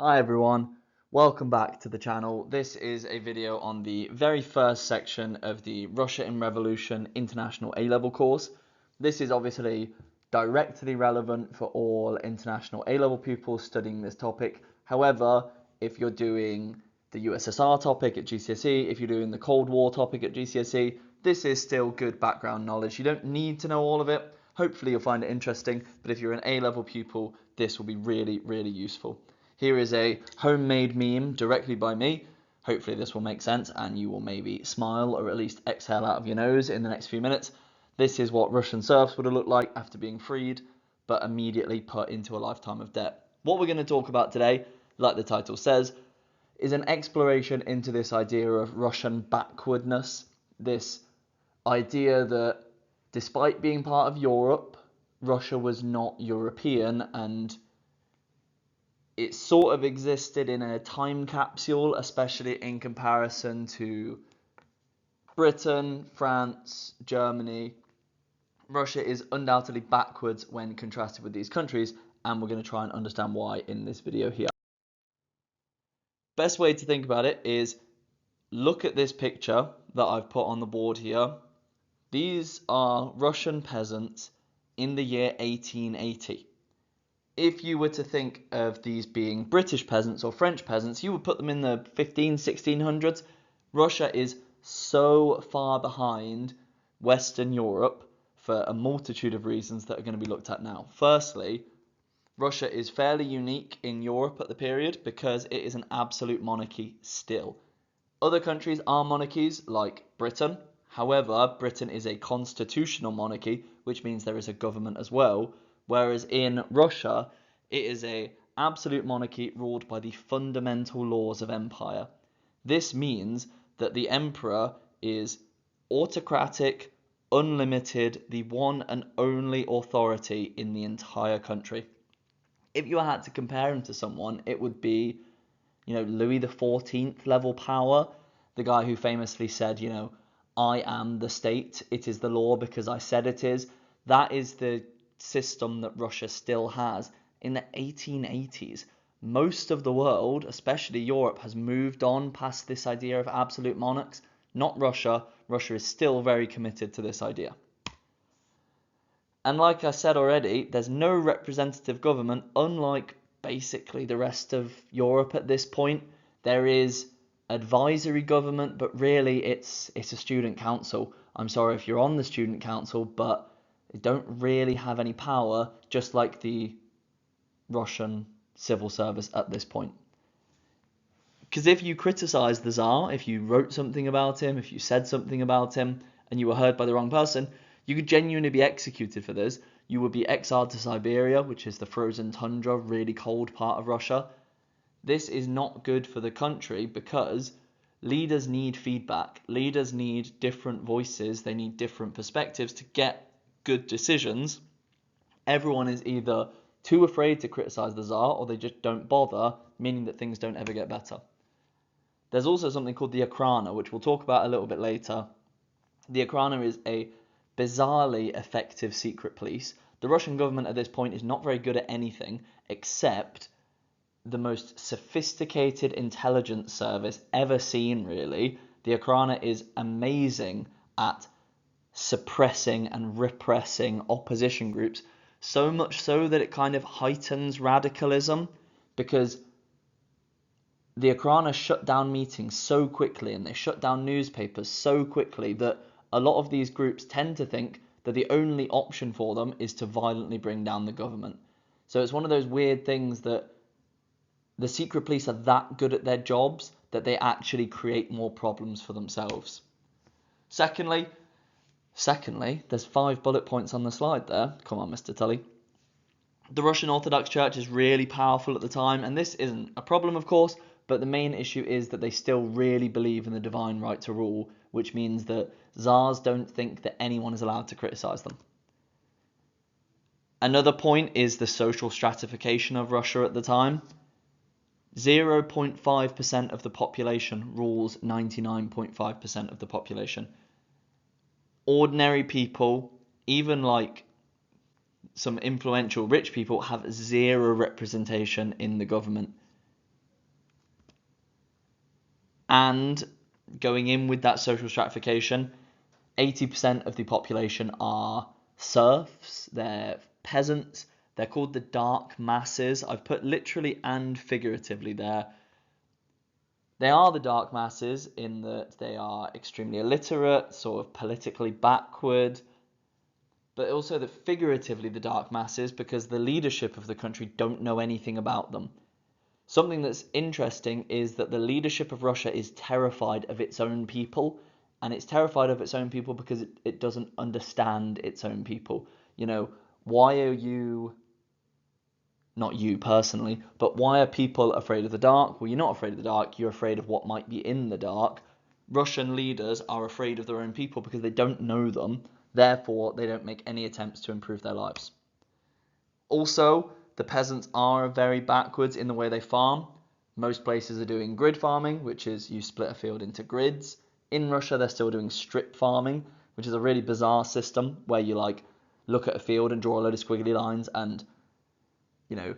Hi everyone, welcome back to the channel. This is a video on the very first section of the Russia in Revolution International A-Level course. This is obviously directly relevant for all international A-Level pupils studying this topic. However, if you're doing the USSR topic at GCSE, if you're doing the Cold War topic at GCSE, this is still good background knowledge. You don't need to know all of it. Hopefully you'll find it interesting, but if you're an A-Level pupil, this will be really, really useful. Here is a homemade meme directly by me. Hopefully this will make sense and you will maybe smile or at least exhale out of your nose in the next few minutes. This is what Russian serfs would have looked like after being freed, but immediately put into a lifetime of debt. What we're going to talk about today, like the title says, is an exploration into this idea of Russian backwardness, this idea that despite being part of Europe, Russia was not European and it sort of existed in a time capsule, especially in comparison to Britain, France, Germany. Russia is undoubtedly backwards when contrasted with these countries, and we're going to try and understand why in this video here. Best way to think about it is look at this picture that I've put on the board here. These are Russian peasants in the year 1880. If you were to think of these being British peasants or French peasants, you would put them in the 1600s. Russia is so far behind Western Europe for a multitude of reasons that are going to be looked at now. Firstly, Russia is fairly unique in Europe at the period because it is an absolute monarchy still. Other countries are monarchies like Britain. However, Britain is a constitutional monarchy, which means there is a government as well. Whereas in Russia, it is an absolute monarchy ruled by the fundamental laws of empire. This means that the emperor is autocratic, unlimited, the one and only authority in the entire country. If you had to compare him to someone, it would be, Louis XIV level power, the guy who famously said, I am the state, it is the law because I said it is. That is the system that Russia still has. In the 1880s, most of the world, especially Europe, has moved on past this idea of absolute monarchs. Not Russia. Russia is still very committed to this idea. And like I said already, there's no representative government, unlike basically the rest of Europe at this point. There is advisory government, but really it's a student council. I'm sorry if you're on the student council, but they don't really have any power, just like the Russian civil service at this point. Because if you criticize the Tsar, if you wrote something about him, if you said something about him, and you were heard by the wrong person, you could genuinely be executed for this. You would be exiled to Siberia, which is the frozen tundra, really cold part of Russia. This is not good for the country because leaders need feedback. Leaders need different voices. They need different perspectives to get good decisions. Everyone is either too afraid to criticize the Tsar or they just don't bother, meaning that things don't ever get better. There's also something called the Okhrana, which we'll talk about a little bit later. The Okhrana is a bizarrely effective secret police. The Russian government at this point is not very good at anything except the most sophisticated intelligence service ever seen, really. The Okhrana is amazing at suppressing and repressing opposition groups, so much so that it kind of heightens radicalism, because the Okhrana shut down meetings so quickly and they shut down newspapers so quickly that a lot of these groups tend to think that the only option for them is to violently bring down the government. So it's one of those weird things that the secret police are that good at their jobs that they actually create more problems for themselves. Secondly, there's 5 bullet points on the slide there. Come on, Mr. Tully. The Russian Orthodox Church is really powerful at the time, and this isn't a problem, of course, but the main issue is that they still really believe in the divine right to rule, which means that Tsars don't think that anyone is allowed to criticize them. Another point is the social stratification of Russia at the time. 0.5% of the population rules 99.5% of the population. Ordinary people, even like some influential rich people, have zero representation in the government. And going in with that social stratification, 80% of the population are serfs, they're peasants, they're called the dark masses. I've put literally and figuratively there. They are the dark masses in that they are extremely illiterate, sort of politically backward, but also that figuratively the dark masses because the leadership of the country don't know anything about them. Something that's interesting is that the leadership of Russia is terrified of its own people, and it's terrified of its own people because it doesn't understand its own people. You know, why are you, not you personally, but why are people afraid of the dark? Well, you're not afraid of the dark, you're afraid of what might be in the dark. Russian leaders are afraid of their own people because they don't know them, therefore they don't make any attempts to improve their lives. Also, the peasants are very backwards in the way they farm. Most places are doing grid farming, which is you split a field into grids. In Russia, they're still doing strip farming, which is a really bizarre system where you look at a field and draw a load of squiggly lines and, you know,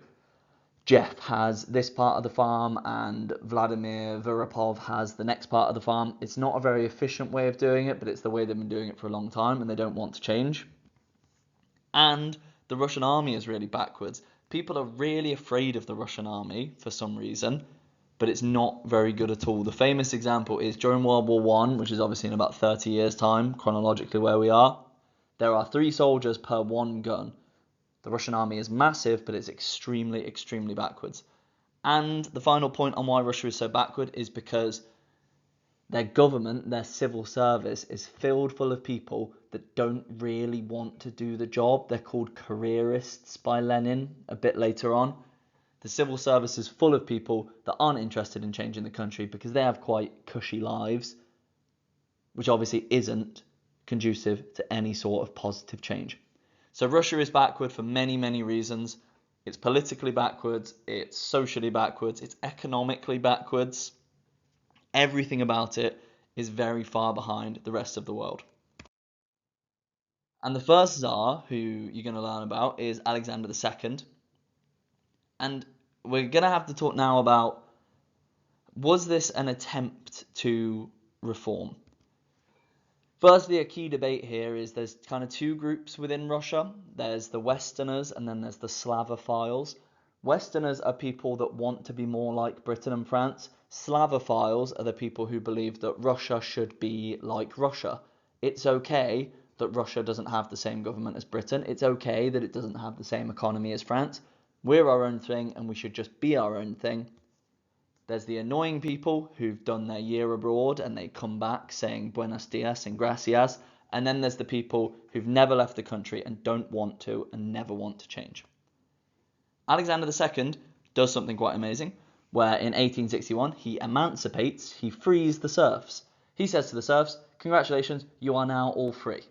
Jeff has this part of the farm and Vladimir Vurapov has the next part of the farm. It's not a very efficient way of doing it, but it's the way they've been doing it for a long time and they don't want to change. And the Russian army is really backwards. People are really afraid of the Russian army for some reason, but it's not very good at all. The famous example is during World War One, which is obviously in about 30 years' time, chronologically where we are, there are 3 soldiers per 1 gun. The Russian army is massive, but it's extremely, extremely backwards. And the final point on why Russia is so backward is because their government, their civil service, is filled full of people that don't really want to do the job. They're called careerists by Lenin a bit later on. The civil service is full of people that aren't interested in changing the country because they have quite cushy lives, which obviously isn't conducive to any sort of positive change. So Russia is backward for many, many reasons. It's politically backwards, it's socially backwards, it's economically backwards. Everything about it is very far behind the rest of the world. And the first Tsar who you're going to learn about is Alexander II. And we're going to have to talk now about, was this an attempt to reform? Firstly, a key debate here is there's kind of 2 groups within Russia. There's the Westerners and then there's the Slavophiles. Westerners are people that want to be more like Britain and France. Slavophiles are the people who believe that Russia should be like Russia. It's okay that Russia doesn't have the same government as Britain. It's okay that it doesn't have the same economy as France. We're our own thing and we should just be our own thing. There's the annoying people who've done their year abroad and they come back saying buenos dias and gracias. And then there's the people who've never left the country and don't want to and never want to change. Alexander II does something quite amazing, where in 1861 he emancipates, he frees the serfs. He says to the serfs, congratulations, you are now all free.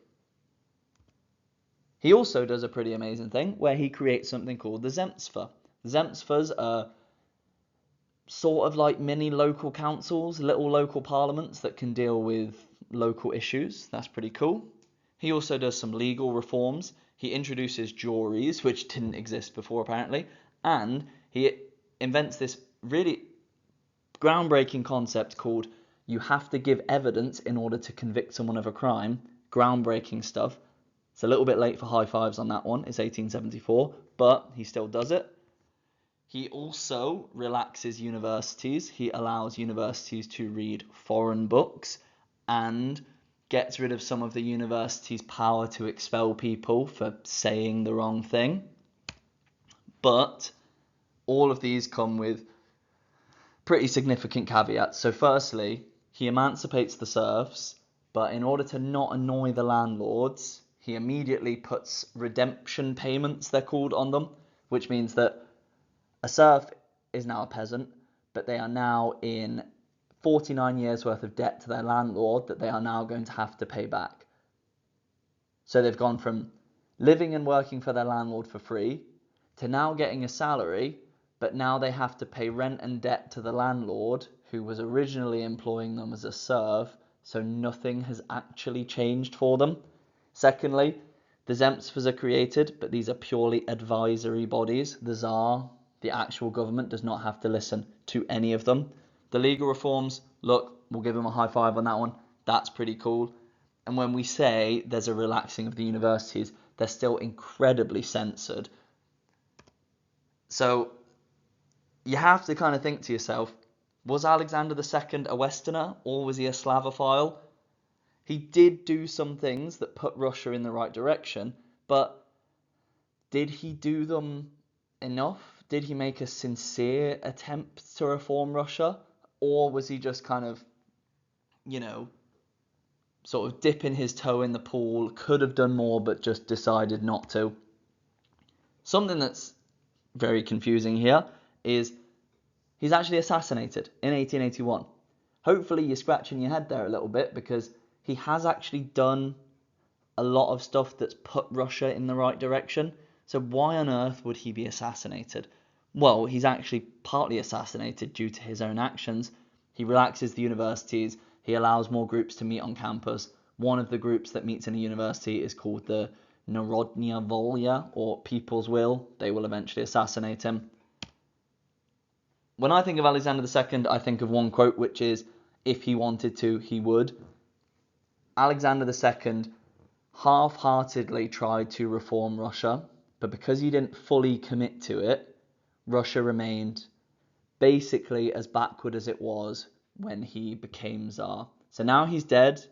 He also does a pretty amazing thing where he creates something called the Zemstva. The Zemstvas are sort of like mini local councils, little local parliaments that can deal with local issues. That's pretty cool. He also does some legal reforms. He introduces juries, which didn't exist before apparently, and he invents this really groundbreaking concept called you have to give evidence in order to convict someone of a crime. Groundbreaking stuff. It's a little bit late for high fives on that one. It's 1874, but he still does it. He also relaxes universities. He allows universities to read foreign books and gets rid of some of the university's power to expel people for saying the wrong thing. But all of these come with pretty significant caveats. So firstly, he emancipates the serfs, but in order to not annoy the landlords, he immediately puts redemption payments, they're called, on them, which means that a serf is now a peasant, but they are now in 49 years worth of debt to their landlord that they are now going to have to pay back. So they've gone from living and working for their landlord for free to now getting a salary, but now they have to pay rent and debt to the landlord who was originally employing them as a serf, so nothing has actually changed for them. Secondly, the Zemstvas are created, but these are purely advisory bodies. The Tsar, the actual government, does not have to listen to any of them. The legal reforms, look, we'll give him a high five on that one. That's pretty cool. And when we say there's a relaxing of the universities, they're still incredibly censored. So you have to kind of think to yourself, was Alexander II a Westerner or was he a Slavophile? He did do some things that put Russia in the right direction, but did he do them enough? Did he make a sincere attempt to reform Russia? Or was he just kind of, sort of dipping his toe in the pool, could have done more, but just decided not to? Something that's very confusing here is he's actually assassinated in 1881. Hopefully you're scratching your head there a little bit, because he has actually done a lot of stuff that's put Russia in the right direction. So why on earth would he be assassinated? Well, he's actually partly assassinated due to his own actions. He relaxes the universities. He allows more groups to meet on campus. One of the groups that meets in a university is called the Narodnya Volya, or People's Will. They will eventually assassinate him. When I think of Alexander II, I think of one quote, which is, if he wanted to, he would. Alexander II half-heartedly tried to reform Russia, but because he didn't fully commit to it, Russia remained basically as backward as it was when he became Tsar. So now he's dead,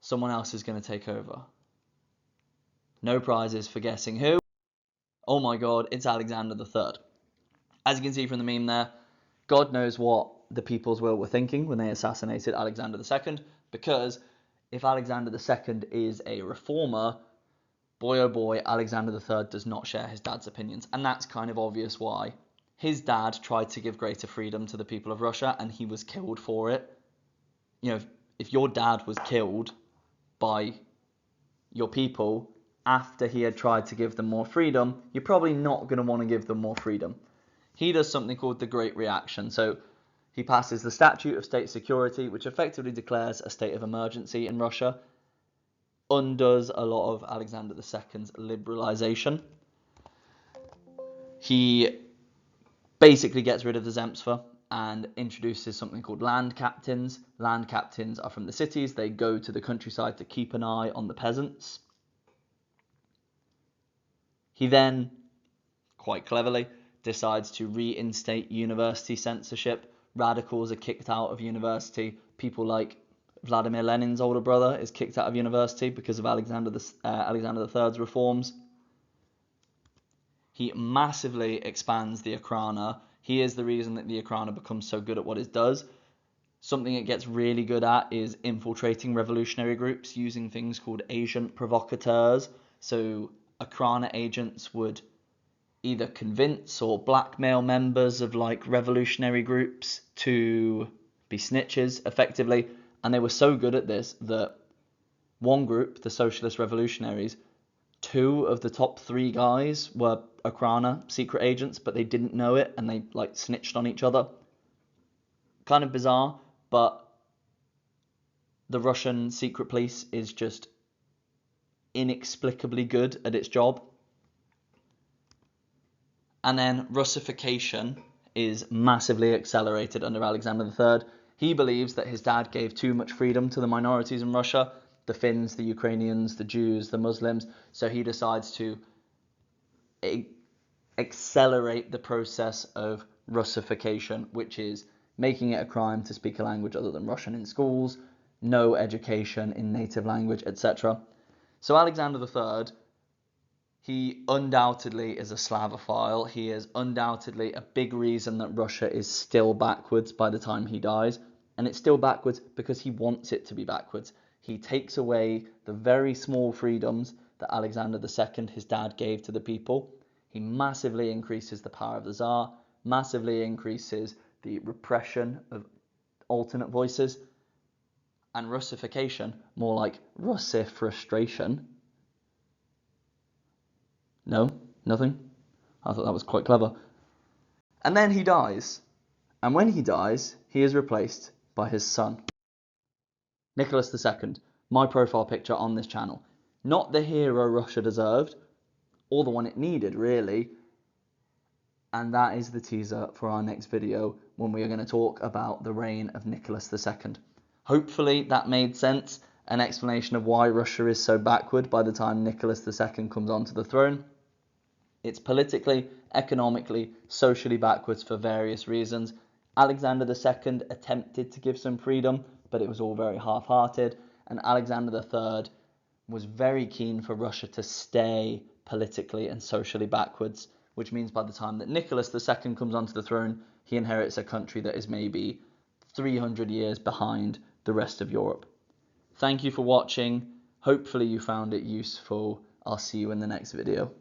someone else is going to take over. No prizes for guessing who. Oh my god, it's Alexander III. As you can see from the meme there, God knows what the People's Will were thinking when they assassinated Alexander II, because if Alexander II is a reformer, boy oh boy, Alexander III does not share his dad's opinions. And that's kind of obvious why. His dad tried to give greater freedom to the people of Russia, and he was killed for it. If your dad was killed by your people after he had tried to give them more freedom, you're probably not going to want to give them more freedom. He does something called the Great Reaction. So he passes the Statute of State Security, which effectively declares a state of emergency in Russia, undoes a lot of Alexander II's liberalization. He basically gets rid of the Zemstva and introduces something called land captains. Land captains are from the cities. They go to the countryside to keep an eye on the peasants. He then, quite cleverly, decides to reinstate university censorship. Radicals are kicked out of university. People like Vladimir Lenin's older brother is kicked out of university because of Alexander III's reforms. He massively expands the Okhrana. He is the reason that the Okhrana becomes so good at what it does. Something it gets really good at is infiltrating revolutionary groups using things called agent provocateurs. So Okhrana agents would either convince or blackmail members of revolutionary groups to be snitches, effectively. And they were so good at this that one group, the Socialist Revolutionaries, 2 of the top 3 guys were Okhrana secret agents, but they didn't know it, and they snitched on each other. Kind of bizarre, but the Russian secret police is just inexplicably good at its job. And then Russification is massively accelerated under Alexander III. He believes that his dad gave too much freedom to the minorities in Russia, the Finns, the Ukrainians, the Jews, the Muslims, so he decides to accelerate the process of Russification, which is making it a crime to speak a language other than Russian in schools, no education in native language, etc. So Alexander III, he undoubtedly is a Slavophile. He is undoubtedly a big reason that Russia is still backwards by the time he dies. And it's still backwards because he wants it to be backwards. He takes away the very small freedoms that Alexander II, his dad, gave to the people. He massively increases the power of the Tsar, massively increases the repression of alternate voices, and Russification, more like Russifrustration. No, nothing. I thought that was quite clever. And then he dies. And when he dies, he is replaced by his son, Nicholas II, my profile picture on this channel. Not the hero Russia deserved, or the one it needed, really. And that is the teaser for our next video when we are going to talk about the reign of Nicholas II. Hopefully that made sense, an explanation of why Russia is so backward by the time Nicholas II comes onto the throne. It's politically, economically, socially backwards for various reasons. Alexander II attempted to give some freedom, but it was all very half-hearted, and Alexander III was very keen for Russia to stay politically and socially backwards, which means by the time that Nicholas II comes onto the throne, he inherits a country that is maybe 300 years behind the rest of Europe. Thank you for watching. Hopefully you found it useful. I'll see you in the next video.